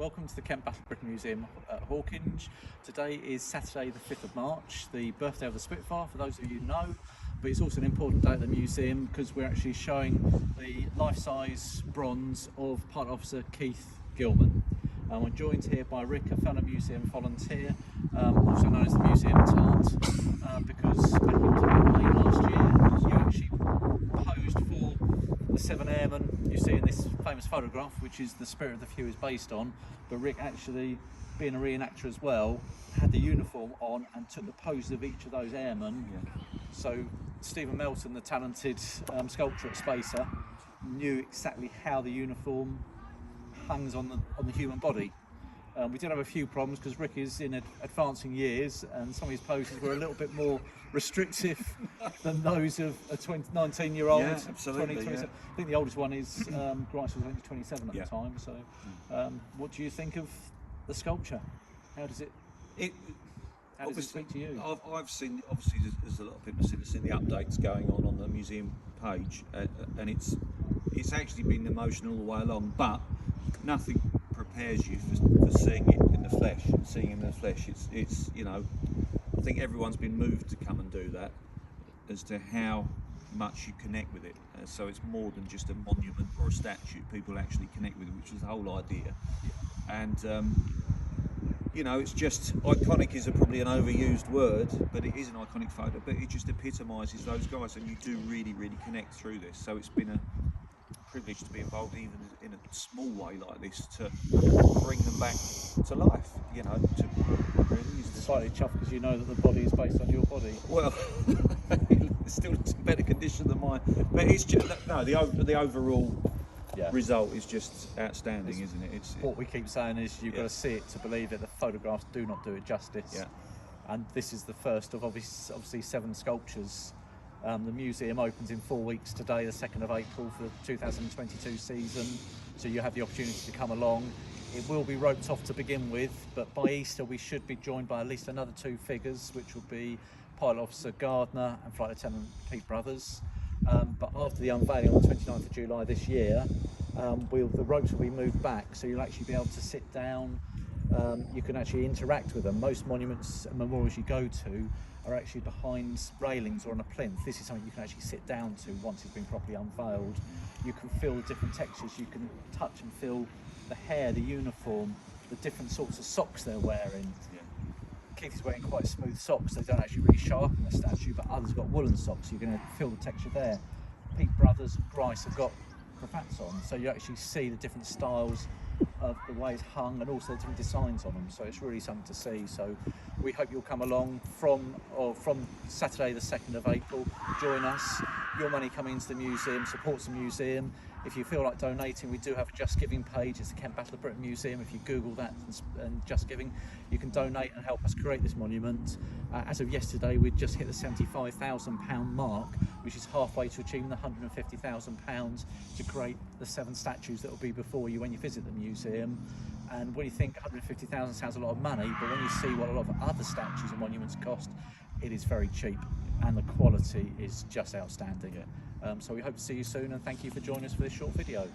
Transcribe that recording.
Welcome to the Kent Battle Brick Museum at Hawkinge. Today is Saturday the 5th of March, the birthday of the Spitfire, for those of you who know, but it's also an important day at the museum because we're actually showing the life-size bronze of Pilot Officer Keith Gillman. I'm joined here by Rick, a fellow museum volunteer, also known as the Museum Tart, because back in May last year you actually posed for the 7 Airmen you see in this famous photograph, which is the Spirit of the Few is based on, but Rick, actually being a reenactor as well, had the uniform on and took the poses of each of those airmen. So Stephen Melton, the talented sculptor at Spacer, knew exactly how the uniform hangs on the human body. We did have a few problems because Rick is in advancing years and some of his poses were a little bit more restrictive than those of a 19-year-old. Yeah, absolutely. 20, 27. I think the oldest one is Grice was only 27 at the time. So what do you think of the sculpture? How does it speak to you? I've seen, obviously there's a lot of people have seen the updates going on the museum page, and it's actually been emotional all the way along, but nothing prepares you for seeing it in the flesh. It's you know, I think everyone's been moved to come and do that as to how much you connect with it. So it's more than just a monument or a statue. People actually connect with it, which is the whole idea. And you know, it's just iconic is probably an overused word, but it is an iconic photo. But it just epitomises those guys, and you do really connect through this. So it's been a privilege to be involved, even in a small way like this, to bring them back to life. You know, to really slightly chuffed because you know that the body is based on your body. Well, it's still in better condition than mine, but it's just no. The overall result is just outstanding, isn't it? What we keep saying is you've got to see it to believe it. The photographs do not do it justice. Yeah. And this is the first of obviously 7 sculptures. The museum opens in 4 weeks today, the 2nd of April, for the 2022 season. So you have the opportunity to come along. It will be roped off to begin with, but by Easter we should be joined by at least another 2 figures, which will be Pilot Officer Gardner and Flight Lieutenant Pete Brothers. But after the unveiling on the 29th of July this year, the ropes will be moved back, so you'll actually be able to sit down. You can actually interact with them. Most monuments and memorials you go to are actually behind railings or on a plinth. This is something you can actually sit down to once it's been properly unveiled. You can feel the different textures, you can touch and feel the hair, the uniform, the different sorts of socks they're wearing. Keith is wearing quite smooth socks, they don't actually really show up in the statue, but others have got woolen socks, so you're going to feel the texture there. Pete Brothers and Grice have got cravats on, so you actually see the different styles of the way it's hung and also the different designs on them, so it's really something to see. So we hope you'll come along from Saturday the 2nd of April. Join us. Your money coming into the museum supports the museum. If you feel like donating, we do have a Just Giving page. It's the Kent Battle Brick Museum. If you Google that and Just Giving, you can donate and help us create this monument. As of yesterday, we'd just hit the £75,000 mark, which is halfway to achieving the £150,000 to create the 7 statues that will be before you when you visit the museum. And when you think 150,000 sounds a lot of money, but when you see what a lot of other statues and monuments cost, it is very cheap, and the quality is just outstanding. So we hope to see you soon, and thank you for joining us for this short video.